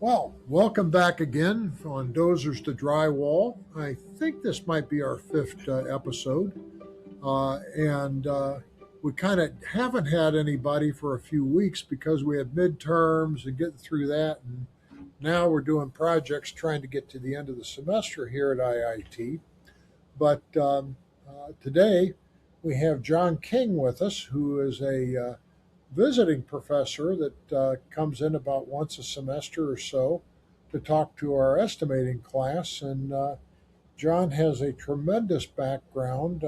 Well, welcome back again on Dozers to Drywall. I think this might be our fifth episode, and we kind of haven't had anybody for a few weeks because we had midterms and getting through that, and now we're doing projects trying to get to the end of the semester here at IIT. But today we have John King with us, who is a visiting professor that comes in about once a semester or so to talk to our estimating class. And John has a tremendous background,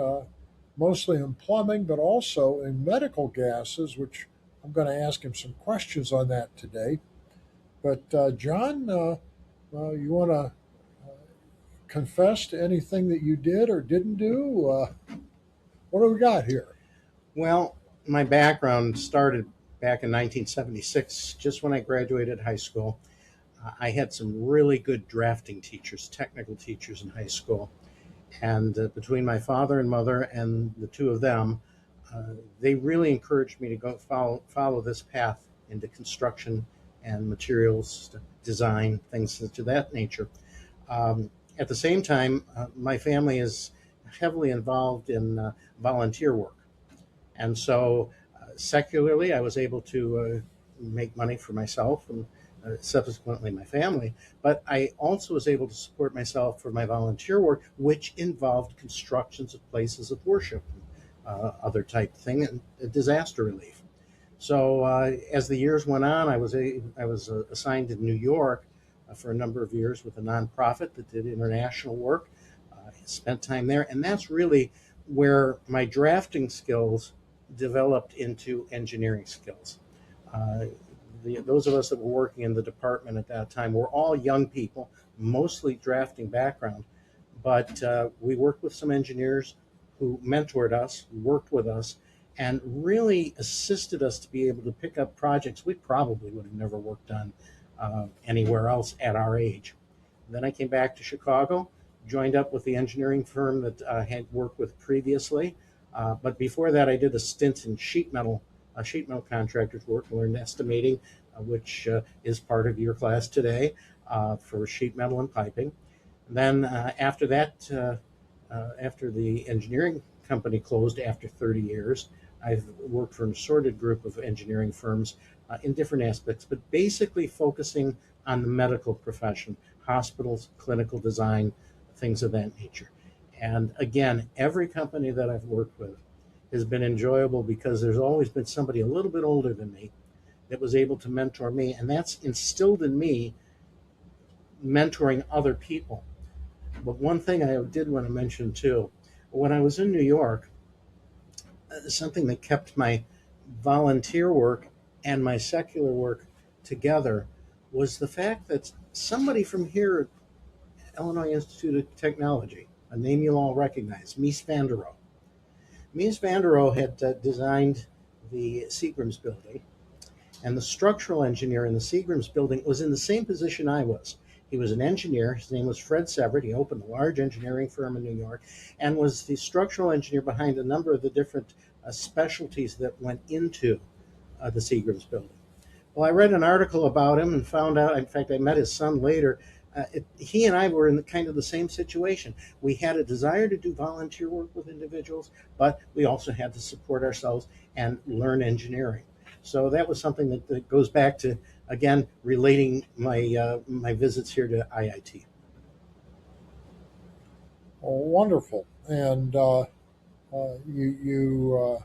mostly in plumbing, but also in medical gases, which I'm going to ask him some questions on that today. But John, you want to confess to anything that you did or didn't do? What do we got here? Well, my background started back in 1976, just when I graduated high school. I had some really good drafting teachers, technical teachers in high school. And between my father and mother and the two of them, they really encouraged me to go follow this path into construction and materials design, things to that nature. At the same time, my family is heavily involved in volunteer work. And so, secularly, I was able to make money for myself and subsequently my family. But I also was able to support myself for my volunteer work, which involved constructions of places of worship, other type thing, and disaster relief. So, as the years went on, I was assigned to New York for a number of years with a nonprofit that did international work. I spent time there, and that's really where my drafting skills developed into engineering skills. Uh, those of us that were working in the department at that time were all young people, mostly drafting background, but we worked with some engineers who mentored us, worked with us, and really assisted us to be able to pick up projects we probably would have never worked on anywhere else at our age. Then I came back to Chicago, joined up with the engineering firm that I had worked with previously. But before that, I did a stint in sheet metal contractors work, learned estimating, which is part of your class today for sheet metal and piping. And then after that, after the engineering company closed after 30 years, I've worked for an assorted group of engineering firms in different aspects, but basically focusing on the medical profession, hospitals, clinical design, things of that nature. And again, every company that I've worked with has been enjoyable because there's always been somebody a little bit older than me that was able to mentor me, and that's instilled in me mentoring other people. But one thing I did want to mention too, when I was in New York, something that kept my volunteer work and my secular work together was the fact that somebody from here at Illinois Institute of Technology, a name you'll all recognize, Mies van der Rohe. Mies van der Rohe had designed the Seagram's building, and the structural engineer in the Seagram's building was in the same position I was. He was an engineer. His name was Fred Severt. He opened a large engineering firm in New York and was the structural engineer behind a number of the different specialties that went into the Seagram's building. Well, I read an article about him and found out, in fact, I met his son later. He and I were in kind of the same situation. We had a desire to do volunteer work with individuals, but we also had to support ourselves and learn engineering. So that was something that goes back to, again, relating my visits here to IIT. Oh, wonderful. And you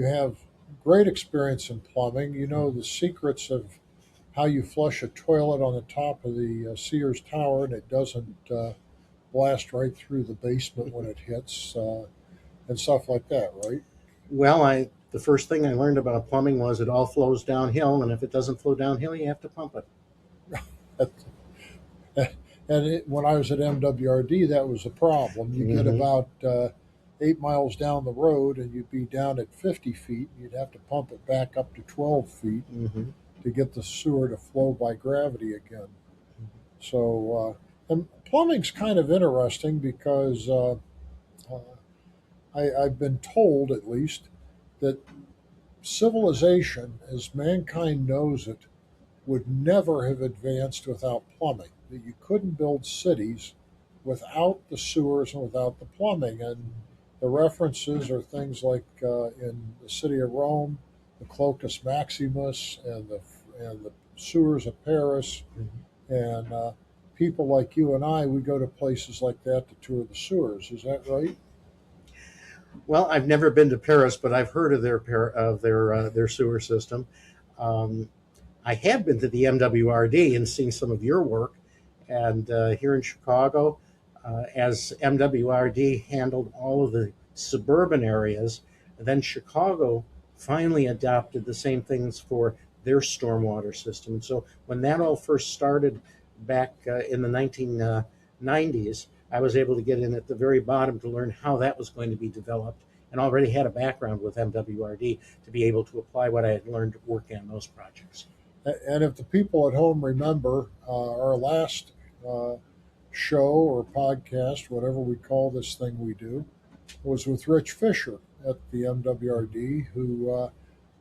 have great experience in plumbing. You know the secrets of how you flush a toilet on the top of the Sears Tower and it doesn't blast right through the basement when it hits, and stuff like that, right? Well, the first thing I learned about plumbing was it all flows downhill, and if it doesn't flow downhill, you have to pump it. When I was at MWRD, that was a problem. You get Mm-hmm. about 8 miles down the road, and you'd be down at 50 feet. You'd have to pump it back up to 12 feet Mm-hmm. to get the sewer to flow by gravity again. And plumbing's kind of interesting because uh, I've been told, at least, that civilization, as mankind knows it, would never have advanced without plumbing, that you couldn't build cities without the sewers and without the plumbing. And the references are things like in the city of Rome, the Cloacus Maximus and the sewers of Paris. And people like you and I, we go to places like that to tour the sewers. Is that right? Well, I've never been to Paris, but I've heard of their sewer system. Um, I have been to the MWRD and seen some of your work, and here in Chicago, as MWRD handled all of the suburban areas, then Chicago finally adopted the same things for their stormwater system. And so when that all first started back in the 1990s, I was able to get in at the very bottom to learn how that was going to be developed, and already had a background with MWRD to be able to apply what I had learned working on those projects. And if the people at home remember, our last show or podcast, whatever we call this thing we do, was with Rich Fisher at the MWRD, who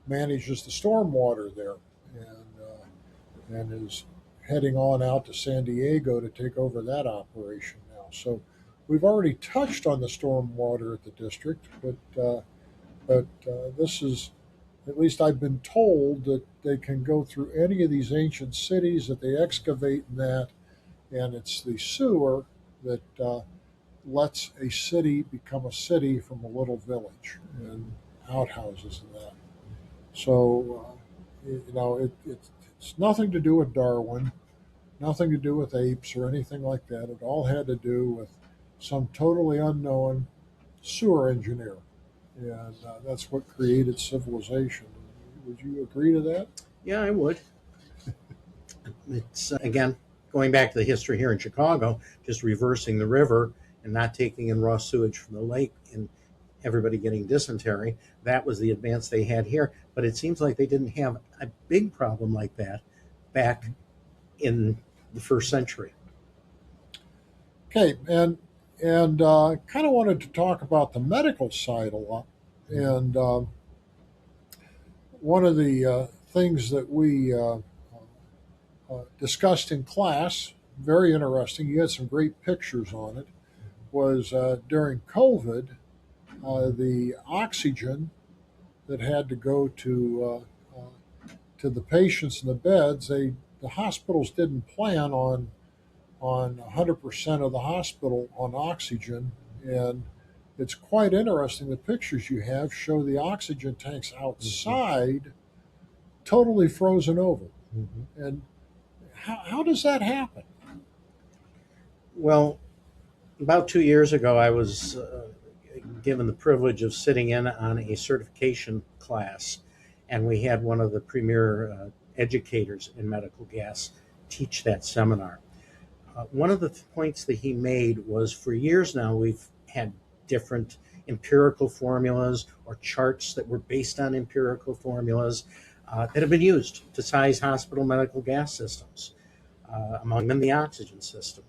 manages the stormwater there, and is heading on out to San Diego to take over that operation now. So we've already touched on the stormwater at the district, but this is, at least I've been told, that they can go through any of these ancient cities that they excavate in that, and it's the sewer that lets a city become a city from a little village and outhouses and that. So, it's nothing to do with Darwin, nothing to do with apes or anything like that. It all had to do with some totally unknown sewer engineer, and that's what created civilization. Would you agree to that? Yeah, I would. It's again going back to the history here in Chicago, just reversing the river and not taking in raw sewage from the lake and everybody getting dysentery. That was the advance they had here. But it seems like they didn't have a big problem like that back in the first century. Okay, and kind of wanted to talk about the medical side a lot. And one of the things that we discussed in class, very interesting, you had some great pictures on it, was during COVID, the oxygen that had to go to the patients in the beds. The hospitals didn't plan on 100% of the hospital on oxygen, and it's quite interesting. The pictures you have show the oxygen tanks outside totally frozen over. Mm-hmm. And how does that happen? Well, about 2 years ago, I was given the privilege of sitting in on a certification class, and we had one of the premier educators in medical gas teach that seminar. One of the points that he made was, for years now, we've had different empirical formulas or charts that were based on empirical formulas that have been used to size hospital medical gas systems, among them the oxygen system.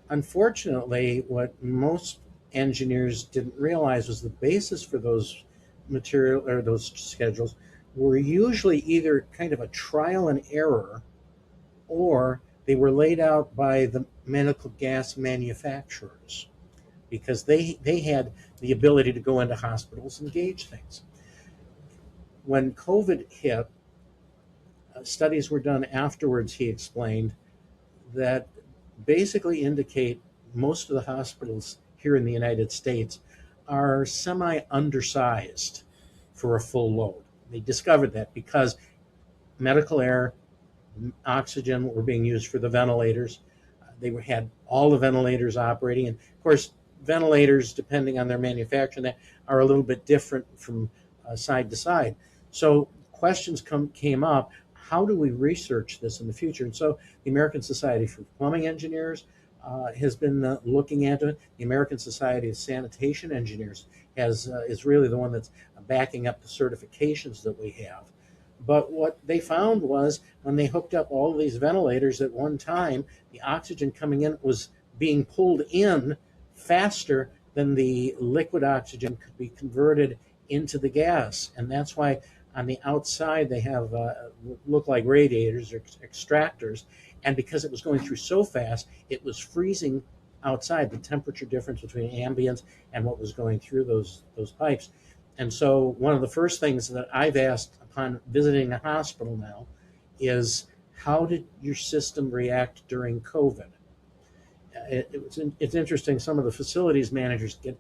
Unfortunately, what most engineers didn't realize was the basis for those those schedules were usually either kind of a trial and error, or they were laid out by the medical gas manufacturers, because they had the ability to go into hospitals and gauge things. When COVID hit, studies were done afterwards, he explained, that basically indicate most of the hospitals here in the United States are semi-undersized for a full load. They discovered that because medical air, oxygen were being used for the ventilators. They had all the ventilators operating. And of course, ventilators, depending on their manufacturing, are a little bit different from side to side. So questions came up. How do we research this in the future? And so the American Society for Plumbing Engineers has been looking at it. The American Society of Sanitation Engineers is really the one that's backing up the certifications that we have. But what they found was, when they hooked up all of these ventilators at one time, the oxygen coming in was being pulled in faster than the liquid oxygen could be converted into the gas. And that's why On the outside, they have look like radiators or extractors, and because it was going through so fast, it was freezing outside. The temperature difference between ambience and what was going through those pipes. And so, one of the first things that I've asked upon visiting a hospital now is, how did your system react during COVID? It's interesting. Some of the facilities managers get,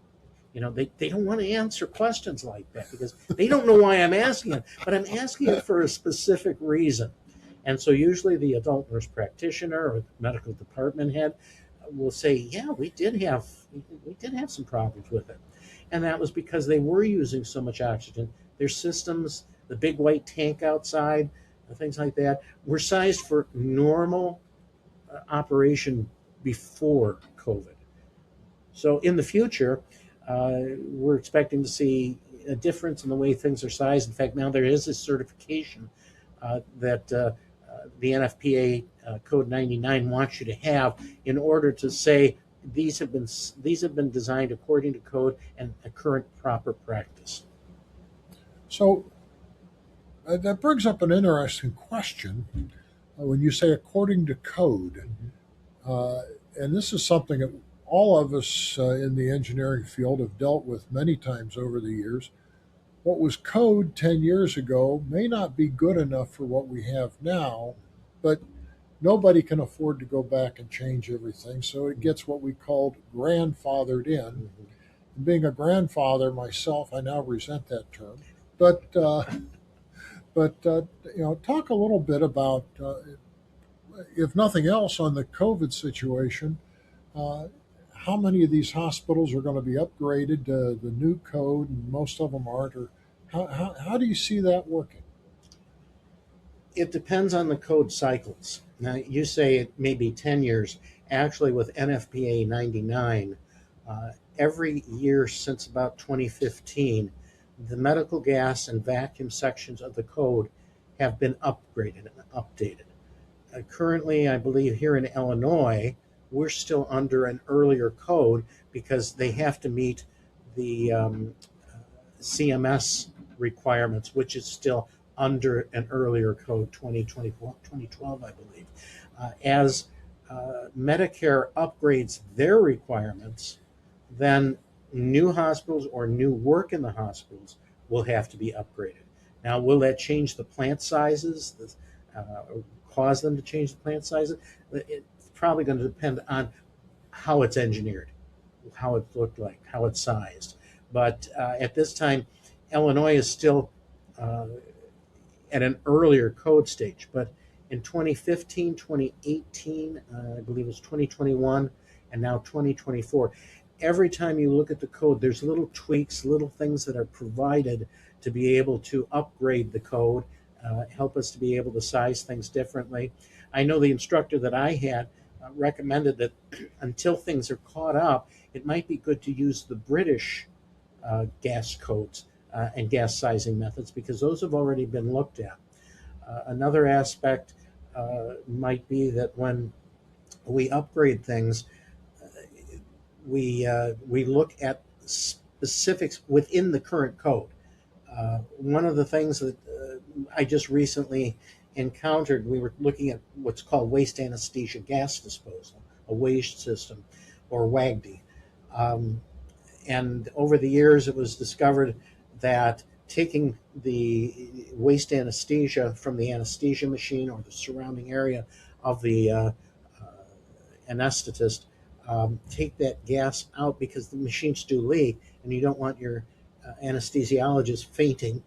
they don't want to answer questions like that because they don't know why I'm asking it, but I'm asking it for a specific reason. And so usually the adult nurse practitioner or the medical department head will say, yeah, we did have some problems with it. And that was because they were using so much oxygen. Their systems, the big white tank outside, things like that, were sized for normal operation before COVID. So in the future, we're expecting to see a difference in the way things are sized. In fact, now there is a certification that the NFPA Code 99 wants you to have in order to say these have been designed according to code and a current proper practice. So that brings up an interesting question. When you say according to code, and this is something that all of us in the engineering field have dealt with many times over the years. What was code 10 years ago may not be good enough for what we have now, but nobody can afford to go back and change everything. So it gets what we called grandfathered in. And being a grandfather myself, I now resent that term. But talk a little bit about, if nothing else, on the COVID situation. How many of these hospitals are going to be upgraded to the new code, and most of them aren't? Or how do you see that working? It depends on the code cycles. Now, you say it may be 10 years. Actually, with NFPA 99, every year since about 2015, the medical gas and vacuum sections of the code have been upgraded and updated. Currently, I believe here in Illinois, we're still under an earlier code because they have to meet the CMS requirements, which is still under an earlier code, 2012, I believe. As Medicare upgrades their requirements, then new hospitals or new work in the hospitals will have to be upgraded. Now, will that change the plant sizes, cause them to change the plant sizes? It's probably going to depend on how it's engineered, how it looked like, how it's sized. But at this time, Illinois is still at an earlier code stage. But in 2015, 2018, I believe it was 2021, and now 2024, every time you look at the code, there's little tweaks, little things that are provided to be able to upgrade the code, help us to be able to size things differently. I know the instructor that I had recommended that until things are caught up, it might be good to use the British gas codes and gas sizing methods because those have already been looked at. Another aspect might be that when we upgrade things, we look at specifics within the current code. One of the things that I just recently encountered, we were looking at what's called waste anesthesia gas disposal, a WAGE system, or WAGD. And over the years, it was discovered that taking the waste anesthesia from the anesthesia machine or the surrounding area of the anesthetist, take that gas out because the machines do leak, and you don't want your anesthesiologist fainting.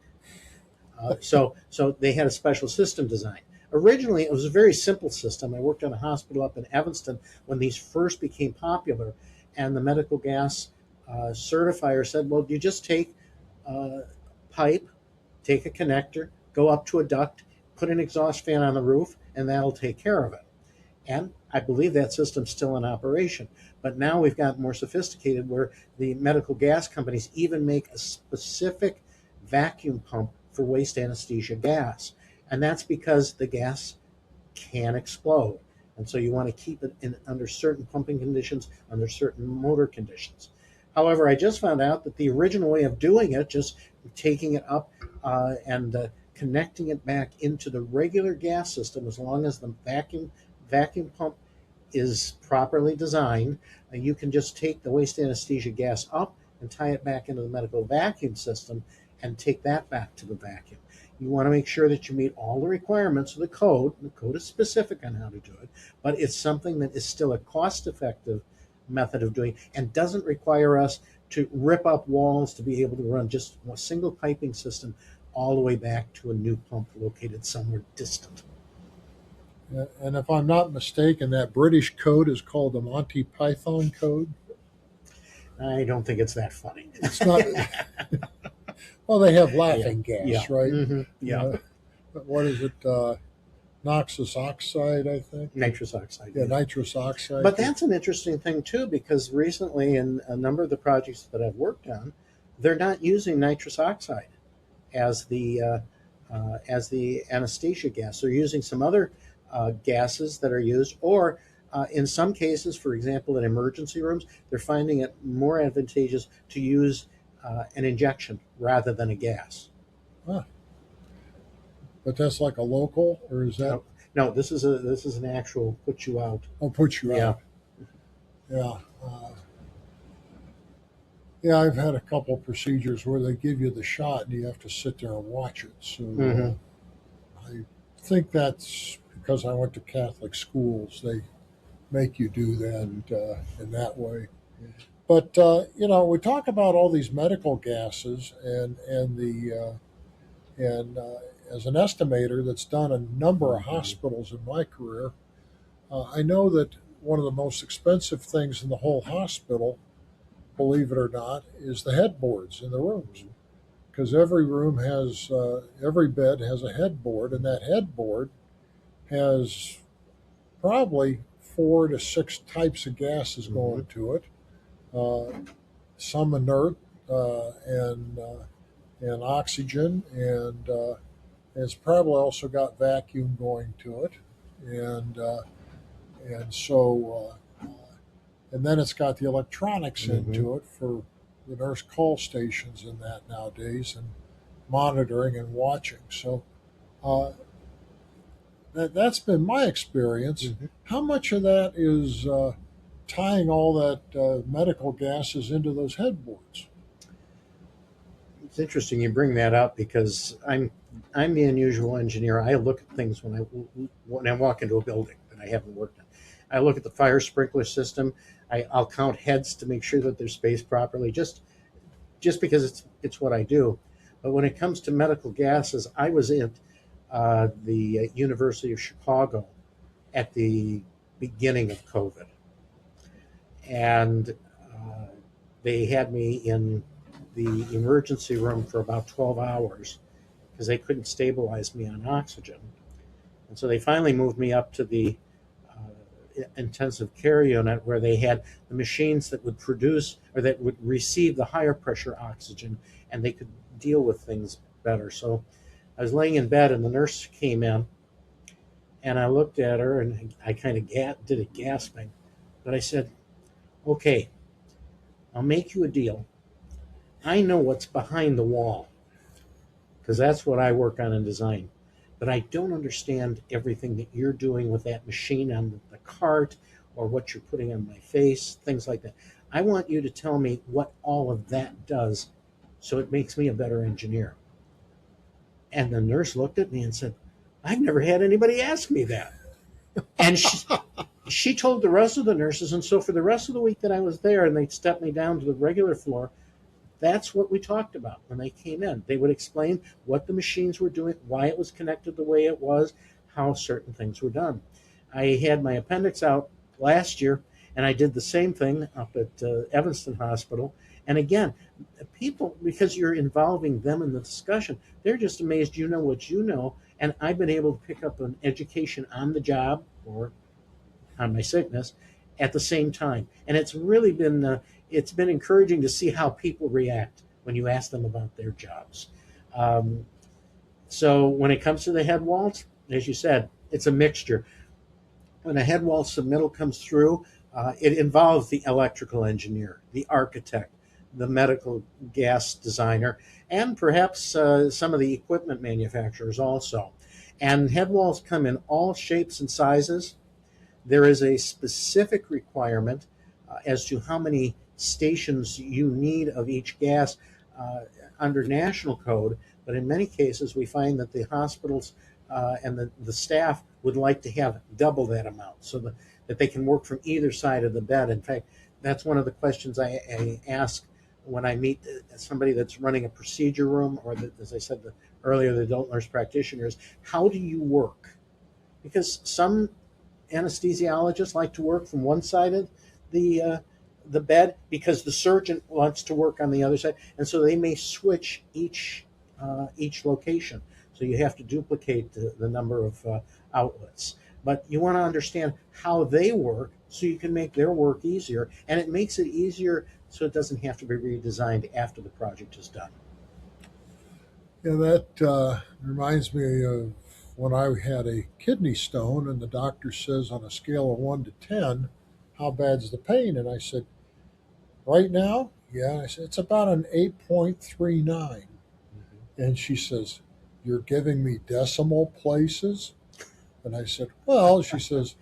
So they had a special system design. Originally, it was a very simple system. I worked on a hospital up in Evanston when these first became popular, and the medical gas certifier said, well, you just take a pipe, take a connector, go up to a duct, put an exhaust fan on the roof, and that'll take care of it. And I believe that system's still in operation. But now we've got more sophisticated where the medical gas companies even make a specific vacuum pump for waste anesthesia gas. And that's because the gas can explode. And so you want to keep it under certain pumping conditions, under certain motor conditions. However, I just found out that the original way of doing it, just taking it up and connecting it back into the regular gas system, as long as the vacuum pump is properly designed, you can just take the waste anesthesia gas up and tie it back into the medical vacuum system and take that back to the vacuum. You want to make sure that you meet all the requirements of the code. The code is specific on how to do it, but it's something that is still a cost-effective method of doing and doesn't require us to rip up walls to be able to run just a single piping system all the way back to a new pump located somewhere distant. And if I'm not mistaken, that British code is called the Monty Python code. I don't think it's that funny. It's not. Well, they have laughing gas, right? Mm-hmm. Yeah. What is it? Noxious oxide, I think. Nitrous oxide. Yeah, nitrous oxide. But that's an interesting thing too, because recently in a number of the projects that I've worked on, they're not using nitrous oxide as the anesthesia gas. They're using some other gases that are used, or in some cases, for example, in emergency rooms, they're finding it more advantageous to use an injection rather than a gas. Huh. But that's like a local, or is that? No, this is an actual put you out. Oh, put you Yeah. out. Yeah. Yeah, I've had a couple procedures where they give you the shot and you have to sit there and watch it. So Mhm. I think that's because I went to Catholic schools. They make you do that in that way. But we talk about all these medical gases, and as an estimator that's done a number of hospitals in my career, I know that one of the most expensive things in the whole hospital, believe it or not, is the headboards in the rooms, because every bed has a headboard, and that headboard has probably 4 to 6 types of gases going to it. Some inert and oxygen, and it's probably also got vacuum going to it, and so and then it's got the electronics into it for the nurse call stations and that nowadays, and monitoring and watching. So that's been my experience. How much of that is tying all that medical gases into those headboards? It's interesting you bring that up, because I'm the unusual engineer. I look at things when I walk into a building that I haven't worked in. I look at the fire sprinkler system. I'll count heads to make sure that they're spaced properly, just because it's what I do. But when it comes to medical gases, I was at the University of Chicago at the beginning of COVID, and they had me in the emergency room for about 12 hours because they couldn't stabilize me on oxygen. And so they finally moved me up to the intensive care unit, where they had the machines that would produce, or that would receive, the higher pressure oxygen, and they could deal with things better. So I was laying in bed, and the nurse came in, and I looked at her, and I kind of did a gasping. But I said, okay, I'll make you a deal. I know what's behind the wall, because that's what I work on in design. But I don't understand everything that you're doing with that machine on the cart, or what you're putting on my face, things like that. I want you to tell me what all of that does, so it makes me a better engineer. And the nurse looked at me and said, I've never had anybody ask me that. And she told the rest of the nurses, and so for the rest of the week that I was there, and they stepped me down to the regular floor, that's what we talked about when they came in. They would explain what the machines were doing, why it was connected the way it was, how certain things were done. I had my appendix out last year, and I did the same thing up at Evanston Hospital. And again, people, because you're involving them in the discussion, they're just amazed you know what you know. And I've been able to pick up an education on the job or on my sickness at the same time. And it's really been encouraging to see how people react when you ask them about their jobs. So when it comes to the head walls, as you said, it's a mixture. When a head wall submittal comes through, it involves the electrical engineer, the architect, the medical gas designer, and perhaps some of the equipment manufacturers also. And head walls come in all shapes and sizes. There is a specific requirement as to how many stations you need of each gas uh, under national code, but in many cases we find that the hospitals and the staff would like to have double that amount so that they can work from either side of the bed. In fact, that's one of the questions I ask when I meet somebody that's running a procedure room, or as I said earlier, the adult nurse practitioners. How do you work? Because some anesthesiologists like to work from one side of the uh, the bed because the surgeon wants to work on the other side, and so they may switch each location. So you have to duplicate the number of outlets. But you want to understand how they work so you can make their work easier, and it makes it easier so it doesn't have to be redesigned after the project is done. Yeah, that reminds me of when I had a kidney stone, and the doctor says on a scale of 1 to 10, how bad's the pain? And I said, right now, yeah, I said, it's about an 8.39. And she says, you're giving me decimal places? And I said, well, she says,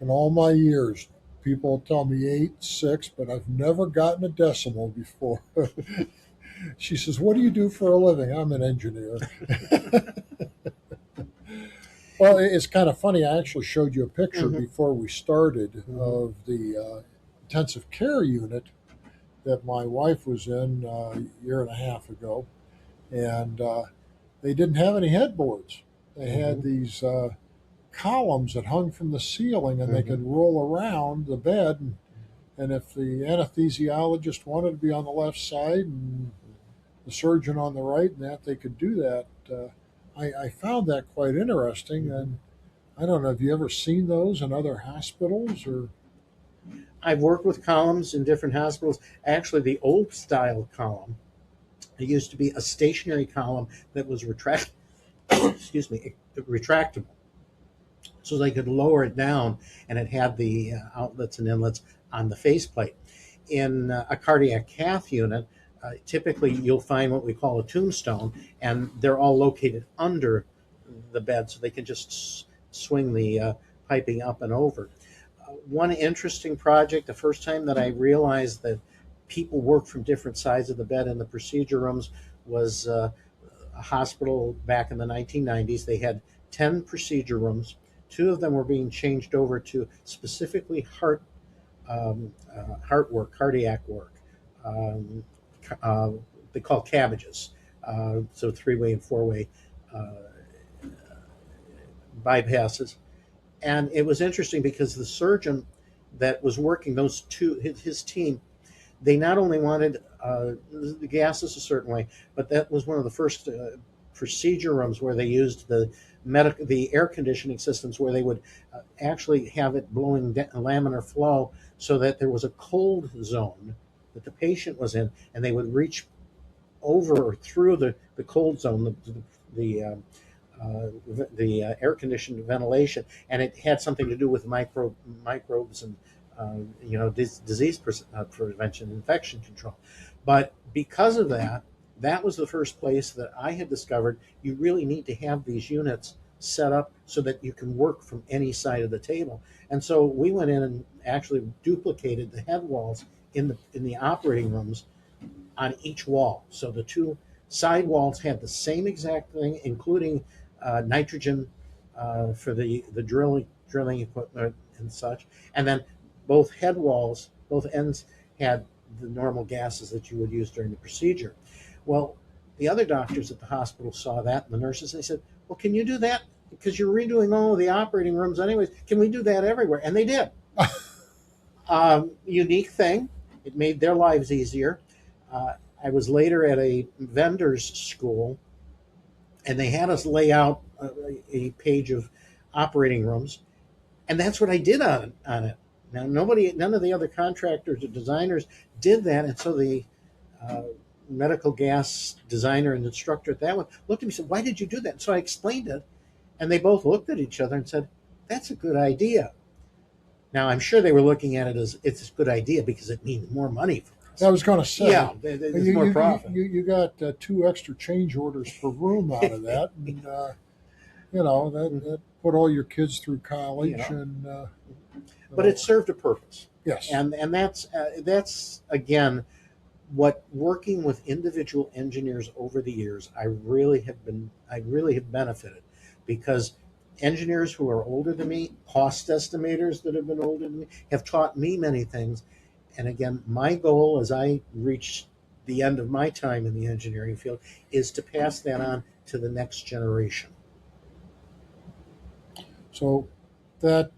in all my years, people tell me 8, 6, but I've never gotten a decimal before. She says, what do you do for a living? I'm an engineer. Well, it's kind of funny. I actually showed you a picture Mm-hmm. before we started Mm-hmm. of the intensive care unit that my wife was in a year and a half ago. And they didn't have any headboards. They Mm-hmm. had these columns that hung from the ceiling, and they Mm-hmm. could roll around the bed. And if the anesthesiologist wanted to be on the left side and the surgeon on the right, and that they could do that. I found that quite interesting, Mm-hmm. and I don't know. Have you ever seen those in other hospitals? Or I've worked with columns in different hospitals. Actually, the old style column, it used to be a stationary column that was excuse me, retractable, so they could lower it down, and it had the outlets and inlets on the faceplate. In a cardiac cath unit, typically you'll find what we call a tombstone, and they're all located under the bed, so they can just swing the piping up and over. One interesting project, the first time that I realized that people work from different sides of the bed in the procedure rooms, was a hospital back in the 1990s. They had 10 procedure rooms. Two of them were being changed over to specifically heart work, cardiac work. Um, uh, they call cabbages, so three-way and four-way uh, bypasses. And it was interesting because the surgeon that was working those two, his team, they not only wanted the gases a certain way, but that was one of the first procedure rooms where they used the air conditioning systems, where they would actually have it blowing laminar flow so that there was a cold zone that the patient was in, and they would reach over or through the cold zone, the air conditioned ventilation, and it had something to do with microbes and disease prevention, infection control. But because of that, that was the first place that I had discovered you really need to have these units set up so that you can work from any side of the table. And so we went in and actually duplicated the head walls in the operating rooms on each wall. So the two side walls had the same exact thing, including nitrogen for the drilling equipment and such. And then both head walls, both ends had the normal gases that you would use during the procedure. Well, the other doctors at the hospital saw that, and the nurses, they said, well, can you do that? Because you're redoing all of the operating rooms anyways. Can we do that everywhere? And they did. Unique thing. It made their lives easier. Uh, I was later at a vendor's school, and they had us lay out a page of operating rooms, and that's what I did on it. Now, none of the other contractors or designers did that, and so the uh, medical gas designer and instructor at that one looked at me and said, "Why did you do that?" And so I explained it, and they both looked at each other and said, "That's a good idea." Now, I'm sure they were looking at it as it's a good idea because it means more money for I was going to say, Yeah, it's more profit. You got 2 extra change orders per room out of that, and that put all your kids through college, and but it served a purpose. Yes, and that's again what working with individual engineers over the years, I really have benefited, because engineers who are older than me, cost estimators that have been older than me, have taught me many things. And again, my goal as I reach the end of my time in the engineering field is to pass that on to the next generation. So that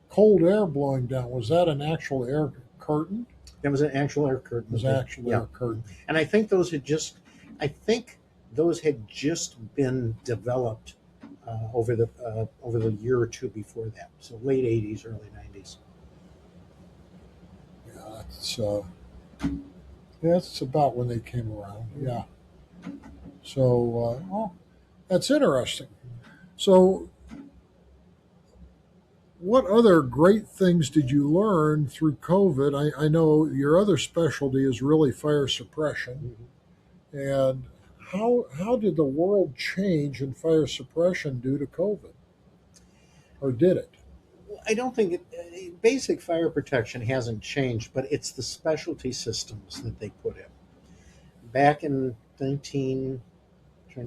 cold air blowing down, was that an actual air curtain? That was an actual air curtain. It was actually air curtain. And I think those had just been developed over the year or two before that. So late 80s, early 90s. Yeah, that's about when they came around. Yeah. So, well, that's interesting. So, what other great things did you learn through COVID? I know your other specialty is really fire suppression. And how did the world change in fire suppression due to COVID? Or did it? I don't think basic fire protection hasn't changed, but it's the specialty systems that they put in. Back in trying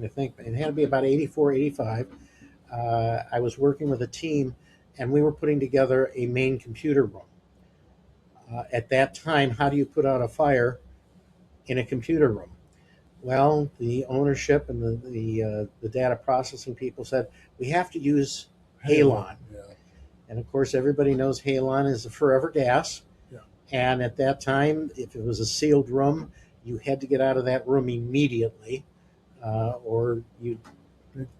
to think, it had to be about 84, 85. I was working with a team, and we were putting together a main computer room. At that time, how do you put out a fire in a computer room? Well, the ownership and the data processing people said, we have to use Halon. Yeah. And of course, everybody knows Halon is a forever gas. Yeah. And at that time, if it was a sealed room, you had to get out of that room immediately, or you.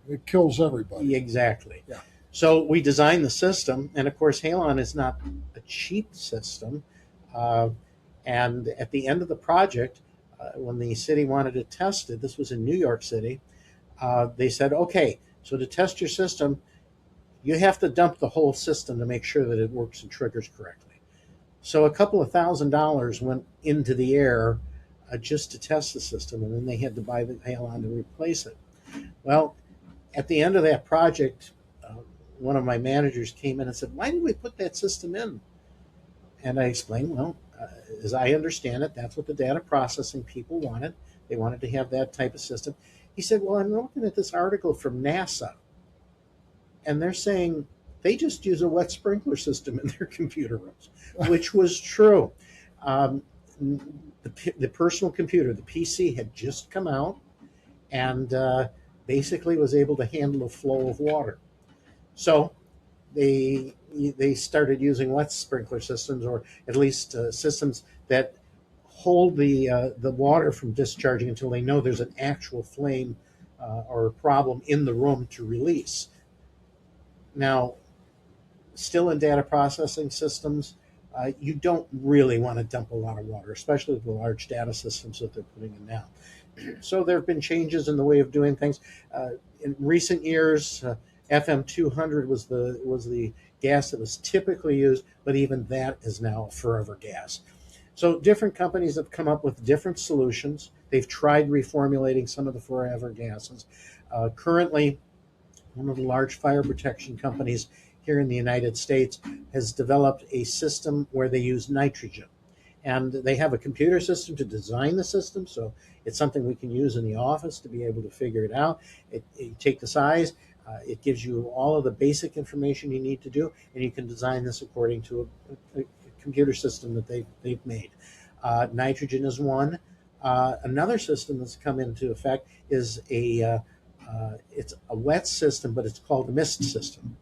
It kills everybody. Exactly. Yeah. So we designed the system, and of course, Halon is not a cheap system. And at the end of the project, when the city wanted to test it, this was in New York City, they said, okay, so to test your system, you have to dump the whole system to make sure that it works and triggers correctly. So a couple of $1,000s went into the air just to test the system, and then they had to buy the Halon to replace it. Well, at the end of that project, one of my managers came in and said, why did we put that system in? And I explained, well, as I understand it, that's what the data processing people wanted. They wanted to have that type of system. He said, well, I'm looking at this article from NASA, and they're saying they just use a wet sprinkler system in their computer rooms, which was true. The personal computer, the PC, had just come out, and basically was able to handle a flow of water. So they started using wet sprinkler systems, or at least systems that hold the water from discharging until they know there's an actual flame or a problem in the room to release. Now, still in data processing systems, you don't really want to dump a lot of water, especially with the large data systems that they're putting in now. So there have been changes in the way of doing things. In recent years, FM 200 was the gas that was typically used, but even that is now a forever gas. So different companies have come up with different solutions. They've tried reformulating some of the forever gases. Currently, one of the large fire protection companies here in the United States has developed a system where they use nitrogen. And they have a computer system to design the system, so it's something we can use in the office to be able to figure it out. You take the size, it gives you all of the basic information you need to do, and you can design this according to a computer system that they've made. Nitrogen is one. Another system that's come into effect is it's a wet system, but it's called a mist system.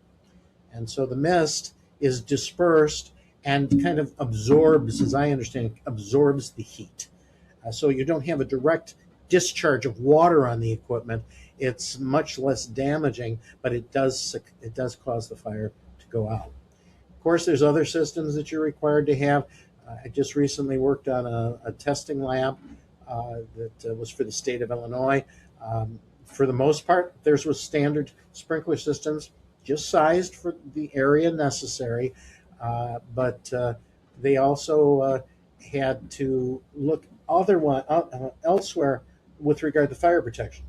And so the mist is dispersed and kind of absorbs, as I understand it, absorbs the heat. So you don't have a direct discharge of water on the equipment. It's much less damaging, but it does cause the fire to go out. Of course, there's other systems that you're required to have. I just recently worked on a testing lab that was for the state of Illinois. For the most part, theirs was standard sprinkler systems, just sized for the area necessary. But they also had to look elsewhere with regard to fire protection.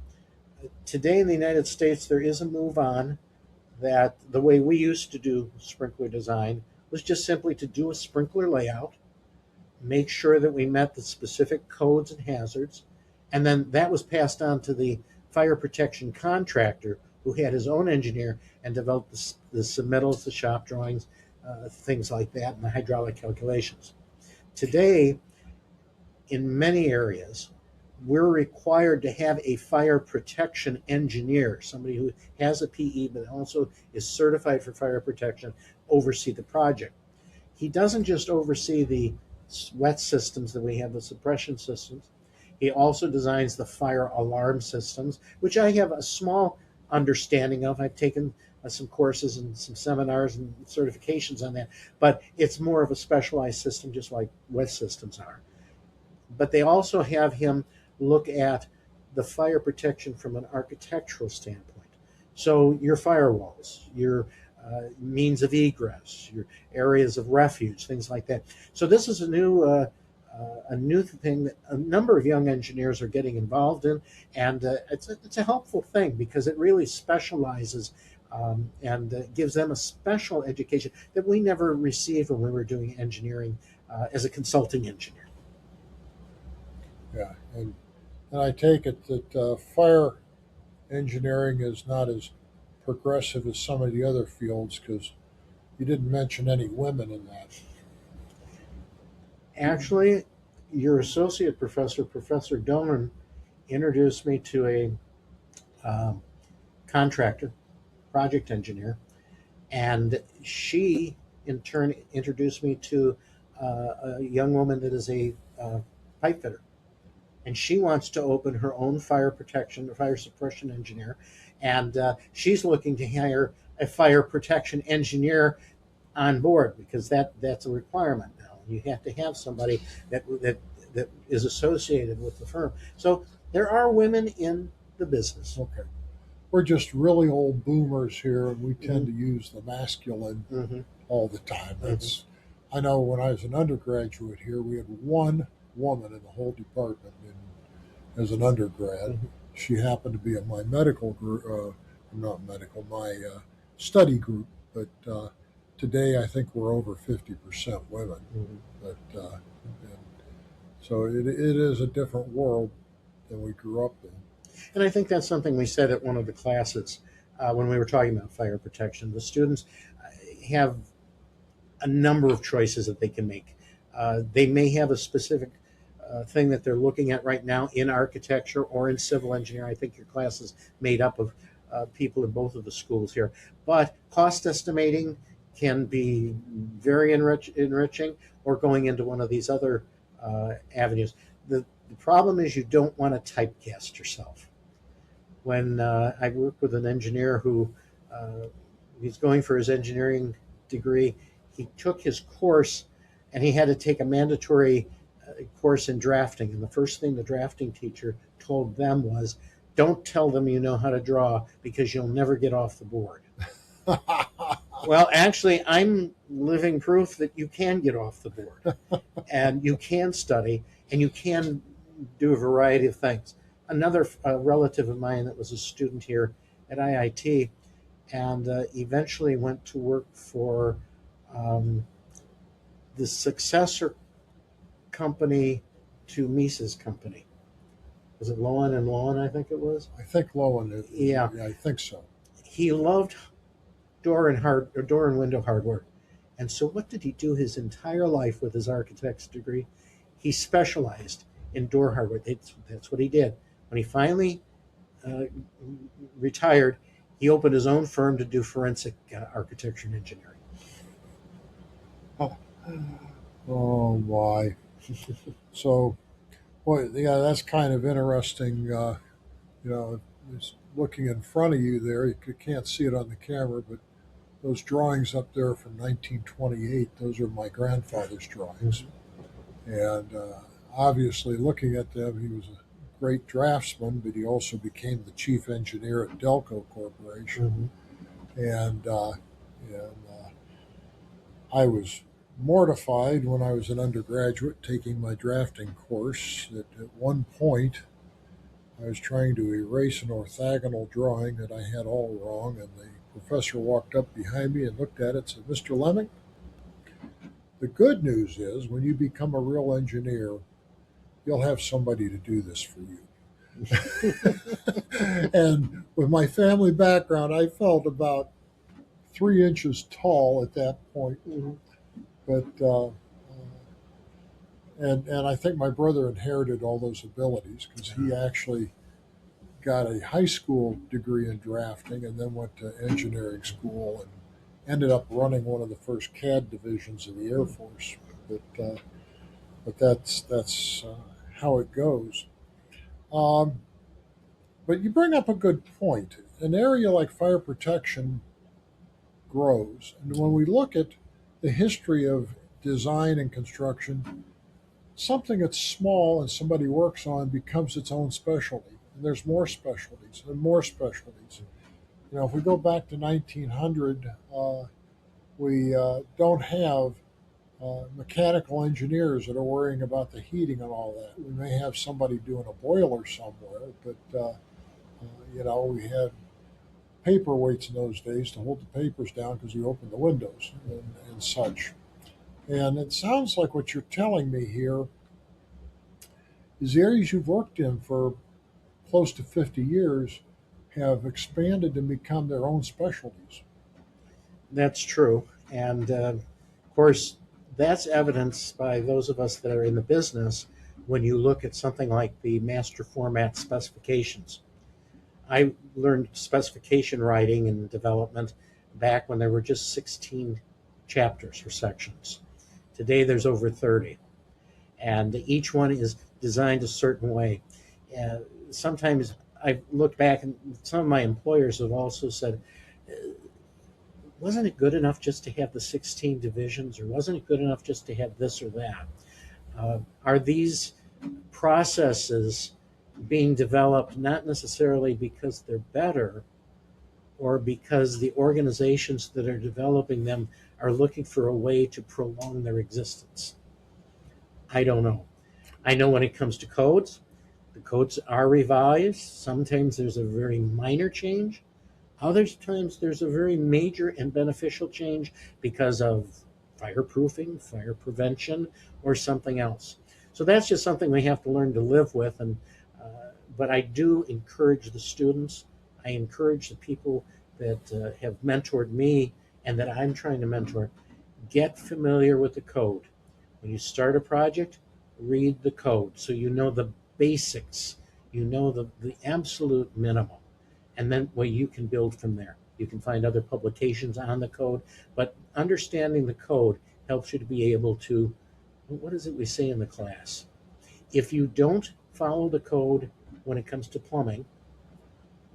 Today in the United States, there is a move on that the way we used to do sprinkler design was just simply to do a sprinkler layout, make sure that we met the specific codes and hazards, and then that was passed on to the fire protection contractor who had his own engineer and developed the submittals, the shop drawings, things like that, and the hydraulic calculations. Today, in many areas, we're required to have a fire protection engineer, somebody who has a PE but also is certified for fire protection, oversee the project. He doesn't just oversee the wet systems that we have, the suppression systems. He also designs the fire alarm systems, which I have a small understanding of. I've taken some courses and some seminars and certifications on that, but it's more of a specialized system, just like wet systems are. But they also have him look at the fire protection from an architectural standpoint. So your firewalls, your means of egress, your areas of refuge, things like that. So this is a new thing that a number of young engineers are getting involved in, and it's a helpful thing because it really specializes and gives them a special education that we never received when we were doing engineering as a consulting engineer. Yeah, and I take it that fire engineering is not as progressive as some of the other fields because you didn't mention any women in that. Actually, your associate professor, Professor Doman, introduced me to a um, contractor, project engineer, and she in turn introduced me to a young woman that is a pipe fitter, and she wants to open her own fire protection, fire suppression engineer, and she's looking to hire a fire protection engineer on board because that's a requirement now. You have to have somebody that is associated with the firm. So there are women in the business. Okay. We're just really old boomers here, and we tend Mm-hmm. to use the masculine Mm-hmm. all the time. Mm-hmm. I know when I was an undergraduate here, we had one woman in the whole department as an undergrad. Mm-hmm. She happened to be in my medical group, not medical, my study group. But today, I think we're over 50% women. Mm-hmm. But and so it is a different world than we grew up in. And I think that's something we said at one of the classes when we were talking about fire protection. The students have a number of choices that they can make. They may have a specific thing that they're looking at right now in architecture or in civil engineering. I think your class is made up of people in both of the schools here. But cost estimating can be very enriching, or going into one of these other avenues. The problem is you don't want to typecast yourself. When I worked with an engineer who he's going for his engineering degree, he took his course and he had to take a mandatory course in drafting. And the first thing the drafting teacher told them was, don't tell them you know how to draw because you'll never get off the board. Well, actually, I'm living proof that you can get off the board and you can study and you can do a variety of things. Another relative of mine that was a student here at IIT and eventually went to work for um, the successor company to Mises Company. Was it Lowen and Lowen, I think it was? I think Lowen. Yeah. I think so. He loved door and window hardware. And so what did he do his entire life with his architect's degree? He specialized in door hardware. That's what he did. When he finally retired, he opened his own firm to do forensic architecture and engineering. Oh my! So, boy, yeah, that's kind of interesting. It's looking in front of you there. You can't see it on the camera, but those drawings up there from 1928. Those are my grandfather's drawings, and obviously, looking at them, he was a great draftsman, but he also became the chief engineer at Delco Corporation, Mm-hmm. and I was mortified when I was an undergraduate taking my drafting course that at one point I was trying to erase an orthogonal drawing that I had all wrong, and the professor walked up behind me and looked at it and said, "Mr. Lemming, the good news is when you become a real engineer, you'll have somebody to do this for you." And with my family background, I felt about 3 inches tall at that point. Mhm. But and I think my brother inherited all those abilities because he actually got a high school degree in drafting and then went to engineering school and ended up running one of the first CAD divisions of the Air Force. But that's how it goes. Um, but you bring up a good point. An area like fire protection grows, and when we look at the history of design and construction, something that's small and somebody works on becomes its own specialty. And there's more specialties and more specialties. You know, if we go back to 1900, we don't have mechanical engineers that are worrying about the heating and all that. We may have somebody doing a boiler somewhere, but we had paperweights in those days to hold the papers down because you opened the windows and such. And it sounds like what you're telling me here is the areas you've worked in for close to 50 years have expanded and become their own specialties. That's true. And of course, that's evidenced by those of us that are in the business when you look at something like the master format specifications. I learned specification writing and development back when there were just 16 chapters or sections. Today there's over 30, and each one is designed a certain way. Sometimes I've looked back, and some of my employers have also said, wasn't it good enough just to have the 16 divisions, or wasn't it good enough just to have this or that? Are these processes being developed not necessarily because they're better or because the organizations that are developing them are looking for a way to prolong their existence? I don't know. I know when it comes to codes, the codes are revised. Sometimes there's a very minor change. Other times there's a very major and beneficial change because of fireproofing, fire prevention, or something else. So that's just something we have to learn to live with. But I do encourage the students. I encourage the people that have mentored me and that I'm trying to mentor. Get familiar with the code. When you start a project, read the code so you know the basics. You know the absolute minimum. And then you can build from there. You can find other publications on the code, but understanding the code helps you to be able to, what is it we say in the class? If you don't follow the code when it comes to plumbing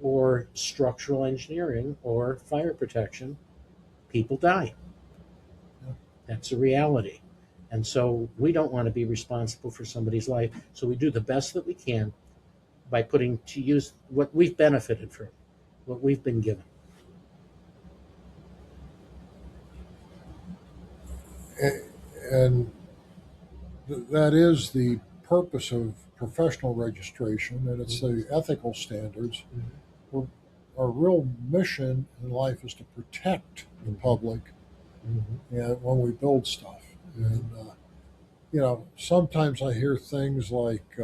or structural engineering or fire protection, people die. That's a reality. And so we don't want to be responsible for somebody's life. So we do the best that we can by putting to use what we've benefited from, what we've been given. And that is the purpose of professional registration, and it's the ethical standards. We're, our real mission in life is to protect the public when we build stuff. And, sometimes I hear things like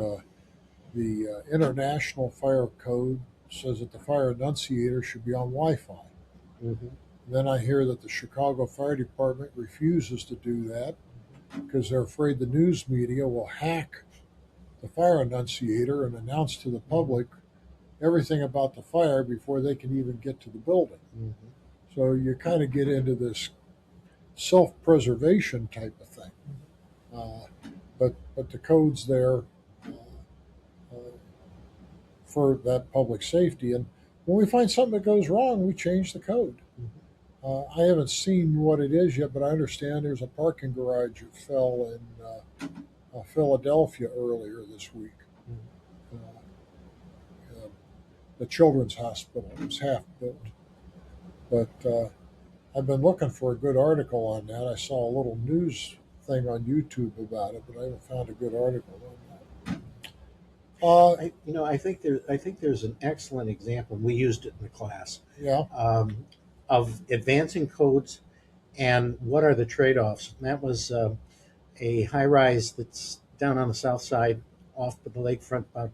the International Fire Code says that the fire enunciator should be on Wi Fi. Mm-hmm. Then I hear that the Chicago Fire Department refuses to do that because they're afraid the news media will hack the fire enunciator and announce to the public everything about the fire before they can even get to the building. Mm-hmm. So you kind of get into this self-preservation type of thing. But the code's there for that public safety. And when we find something that goes wrong, we change the code. I haven't seen what it is yet, but I understand there's a parking garage that fell in Philadelphia earlier this week. The children's hospital was half built, but I've been looking for a good article on that. I saw a little news thing on YouTube about it, but I haven't found a good article on that. I think there's an excellent example. We used it in the class Yeah, of advancing codes and what are the trade-offs. And that was a high-rise that's down on the south side, off the lakefront. About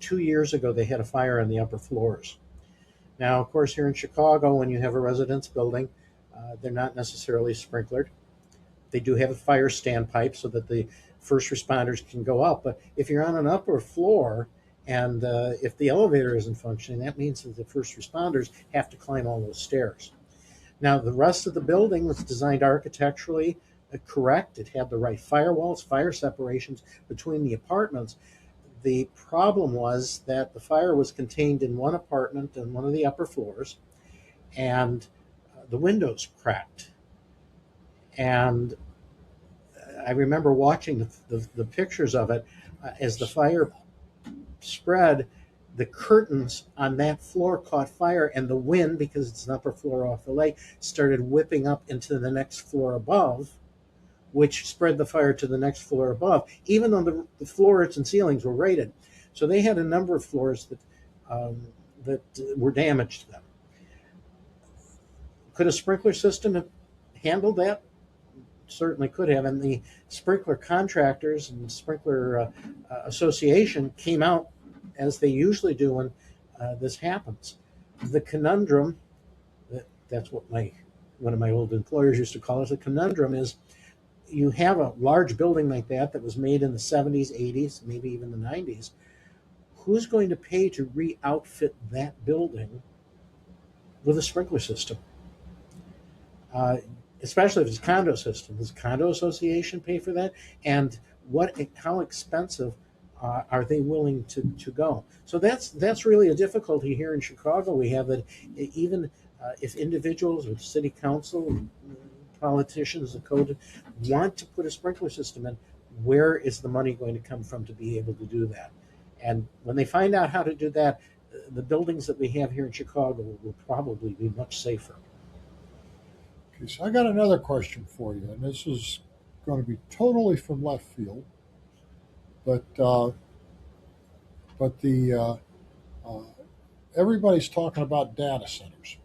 2 years ago, they had a fire on the upper floors. Now, of course, here in Chicago, when you have a residence building, they're not necessarily sprinklered. They do have a fire standpipe so that the first responders can go up. But if you're on an upper floor and if the elevator isn't functioning, that means that the first responders have to climb all those stairs. Now, the rest of the building was designed architecturally correct. It had the right firewalls, fire separations between the apartments. The problem was that the fire was contained in one apartment on one of the upper floors, and the windows cracked. And I remember watching the pictures of it as the fire spread. The curtains on that floor caught fire, and the wind, because it's an upper floor off the lake, started whipping up into the next floor above, which spread the fire to the next floor above, even though the floors and ceilings were rated. So they had a number of floors that were damaged to them. Could a sprinkler system have handled that? Certainly could have. And the sprinkler contractors and sprinkler association came out, as they usually do when this happens. The conundrum, that's what one of my old employers used to call it, the conundrum is you have a large building like that was made in the 70s, 80s, maybe even the 90s. Who's going to pay to re-outfit that building with a sprinkler system? Especially if it's a condo system. Does the condo association pay for that? And how expensive are they willing to go? So that's really a difficulty here in Chicago. We have that even if individuals or city council, politicians, the code want to put a sprinkler system in, where is the money going to come from to be able to do that? And when they find out how to do that, the buildings that we have here in Chicago will probably be much safer. okay, so I got another question for you, and this is going to be totally from left field, but uh, everybody's talking about data centers,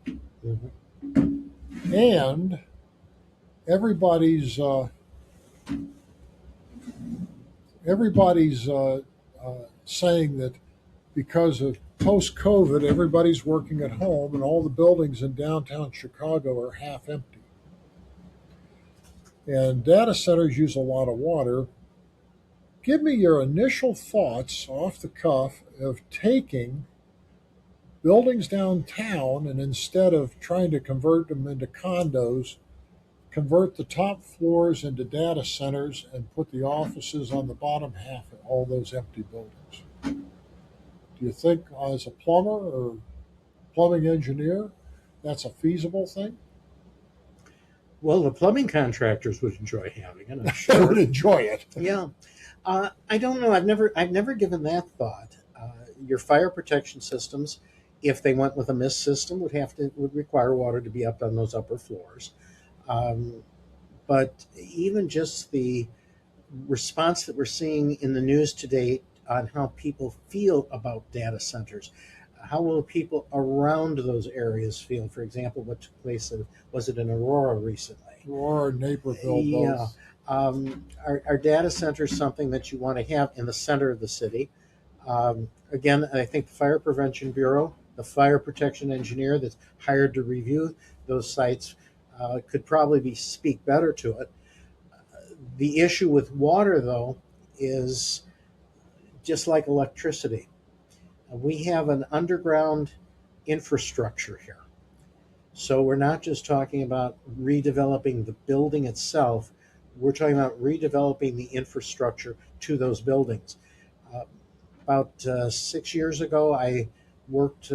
Mm-hmm. and everybody's saying that because of post COVID, everybody's working at home, and all the buildings in downtown Chicago are half empty. And data centers use a lot of water. Give me your initial thoughts off the cuff of taking buildings downtown and instead of trying to convert them into condos, convert the top floors into data centers and put the offices on the bottom half of all those empty buildings. Do you think, as a plumber or plumbing engineer, that's a feasible thing? Well, the plumbing contractors would enjoy having it, I'm I sure. would enjoy it. Yeah, I don't know. I've never given that thought. Your fire protection systems, if they went with a mist system, would require water to be up on those upper floors. Um, but even just the response that we're seeing in the news today on how people feel about data centers. How will people around those areas feel? For example, what took place was it in Aurora recently? Or Naperville, Yeah. both. Are data centers something that you want to have in the center of the city? Again, I think the Fire Prevention Bureau, the fire protection engineer that's hired to review those sites, could probably speak better to it. The issue with water, though, is just like electricity. We have an underground infrastructure here. So we're not just talking about redeveloping the building itself, we're talking about redeveloping the infrastructure to those buildings. Uh, about 6 years ago, I worked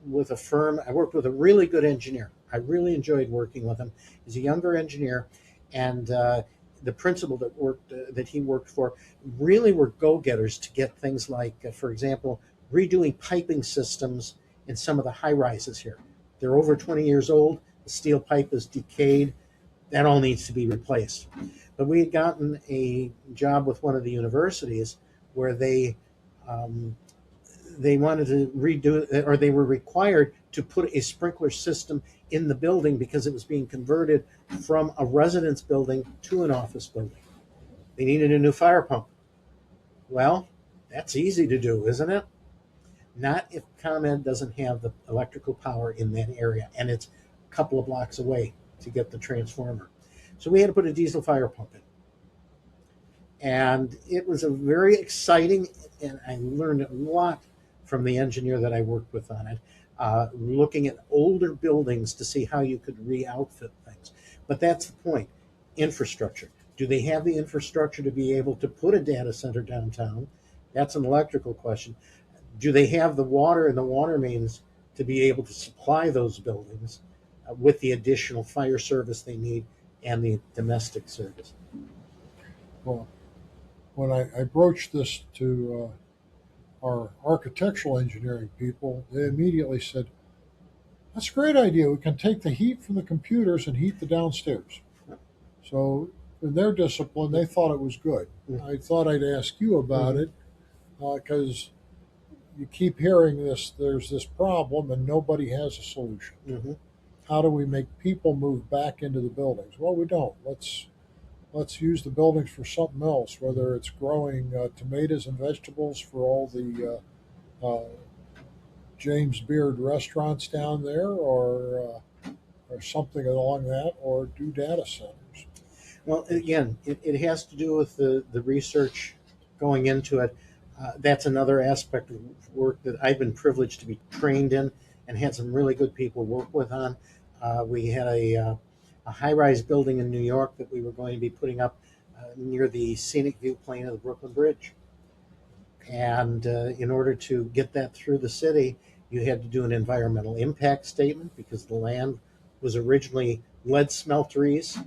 with a firm. I worked with a really good engineer. I really enjoyed working with him. He's a younger engineer, and the principal that he worked for really were go-getters to get things like, for example, redoing piping systems in some of the high rises here. They're over 20 years old. the steel pipe is decayed. That all needs to be replaced. But we had gotten a job with one of the universities where they wanted to redo, or they were required to put a sprinkler system in the building because it was being converted from a residence building to an office building. They needed a new fire pump. Well, that's easy to do, isn't it? Not if ComEd doesn't have the electrical power in that area, and it's a couple of blocks away to get the transformer. So we had to put a diesel fire pump in. And it was a very exciting, and I learned a lot from the engineer that I worked with on it, looking at older buildings to see how you could re-outfit things. But that's the point, infrastructure. Do they have the infrastructure to be able to put a data center downtown? That's an electrical question. Do they have the water and the water mains to be able to supply those buildings with the additional fire service they need and the domestic service? Well, when I broached this to our architectural engineering people, they immediately said, "That's a great idea. We can take the heat from the computers and heat the downstairs." So, in their discipline, they thought it was good. I thought I'd ask you about it because you keep hearing this. There's this problem, and nobody has a solution. Mm-hmm. How do we make people move back into the buildings? Well, we don't. Let's use the buildings for something else, whether it's growing tomatoes and vegetables for all the James Beard restaurants down there, or something along that, or do data centers. Well, again, it has to do with the research going into it. That's another aspect of work that I've been privileged to be trained in and had some really good people work with on. We had a high-rise building in New York that we were going to be putting up near the scenic view plane of the Brooklyn Bridge. And in order to get that through the city, you had to do an environmental impact statement because the land was originally lead smelteries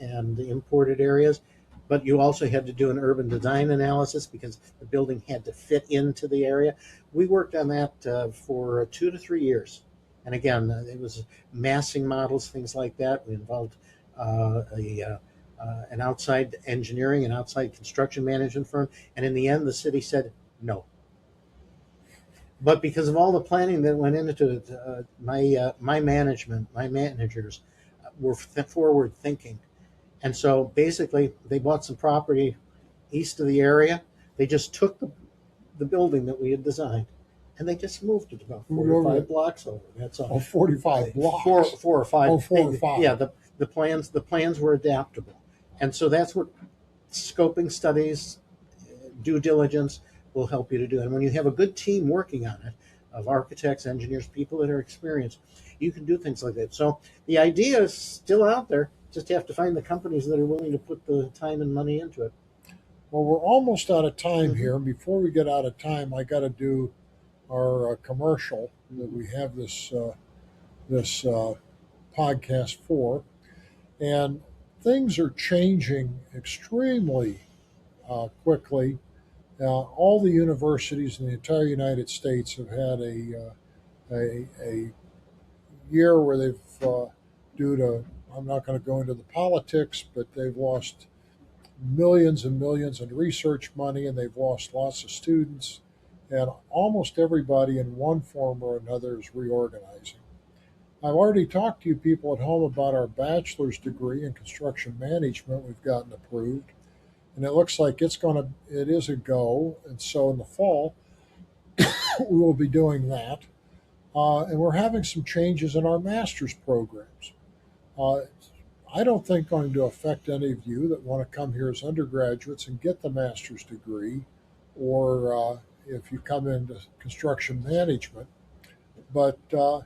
and imported areas. But you also had to do an urban design analysis because the building had to fit into the area. We worked on that for 2 to 3 years. And again, it was massing models, things like that. We involved an outside engineering, an outside construction management firm. And in the end, the city said no. But because of all the planning that went into it, my managers were forward thinking. And so basically, they bought some property east of the area. They just took the building that we had designed, and they just moved it about 4 or 5 blocks over. That's all. Oh, 45 blocks. Four or five. Oh, 4 or 5. Yeah, the plans were adaptable, and so that's what scoping studies, due diligence will help you to do. And when you have a good team working on it, of architects, engineers, people that are experienced, you can do things like that. So the idea is still out there. Just have to find the companies that are willing to put the time and money into it. Well, we're almost out of time here. And before we get out of time, I got to do our commercial that we have this podcast for. And things are changing extremely quickly. All the universities in the entire United States have had a year where they've, due to, I'm not going to go into the politics, but they've lost millions and millions in research money, and they've lost lots of students, and almost everybody in one form or another is reorganizing. I've already talked to you people at home about our bachelor's degree in construction management we've gotten approved, and it looks like it is a go. And so in the fall, we will be doing that. And we're having some changes in our master's programs. I don't think going to affect any of you that want to come here as undergraduates and get the master's degree, or if you come into construction management. But the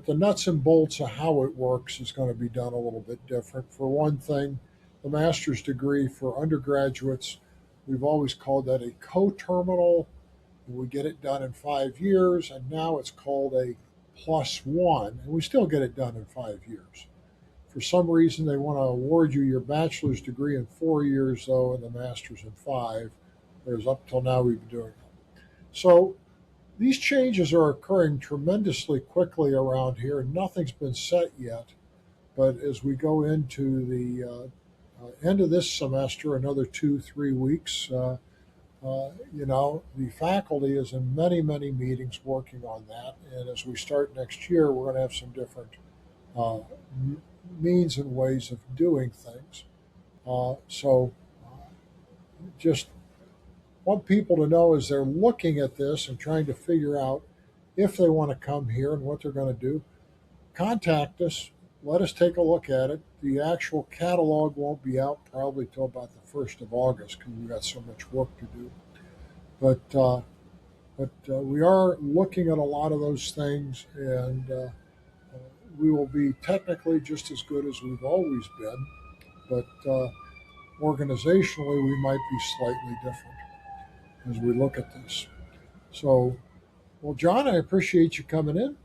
nuts and bolts of how it works is going to be done a little bit different. For one thing, the master's degree for undergraduates, we've always called that a co-terminal. We get it done in 5 years, and now it's called a +1, and we still get it done in 5 years. For some reason, they want to award you your bachelor's degree in 4 years, though, and the master's in 5, whereas up till now we've been doing it. So These changes are occurring tremendously quickly around here. Nothing's been set yet, but as we go into the end of this semester, another 2, 3 weeks, the faculty is in many, many meetings working on that. And as we start next year, we're going to have some different uh, means and ways of doing things. So just want people to know as they're looking at this and trying to figure out if they want to come here and what they're going to do, contact us. Let us take a look at it. The actual catalog won't be out probably till about the 1st of August because we've got so much work to do. But we are looking at a lot of those things, and we will be technically just as good as we've always been, but organizationally we might be slightly different as we look at this. So, well, John, I appreciate you coming in.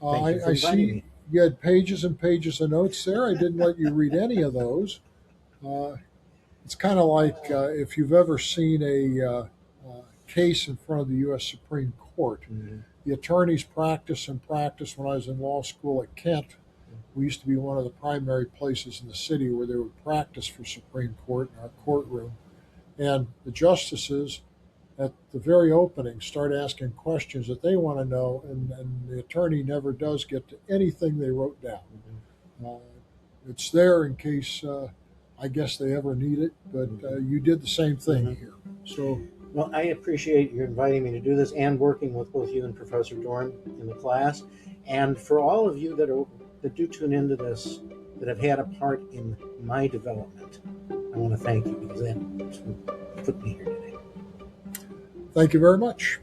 Thank you for I inviting see me. you had pages and pages of notes there. I didn't let you read any of those. Uh, it's kind of like if you've ever seen case in front of the U.S. Supreme Court. Mhm. The attorneys practice and practice. When I was in law school at Kent, we used to be one of the primary places in the city where they would practice for Supreme Court in our courtroom. And the justices at the very opening start asking questions that they want to know, and the attorney never does get to anything they wrote down. Uh, it's there in case, I guess, they ever need it, but you did the same thing here. So, Well, I appreciate you inviting me to do this and working with both you and Professor Dorn in the class. And for all of you that do tune into this, that have had a part in my development, I want to thank you because that's what put me here today. thank you very much.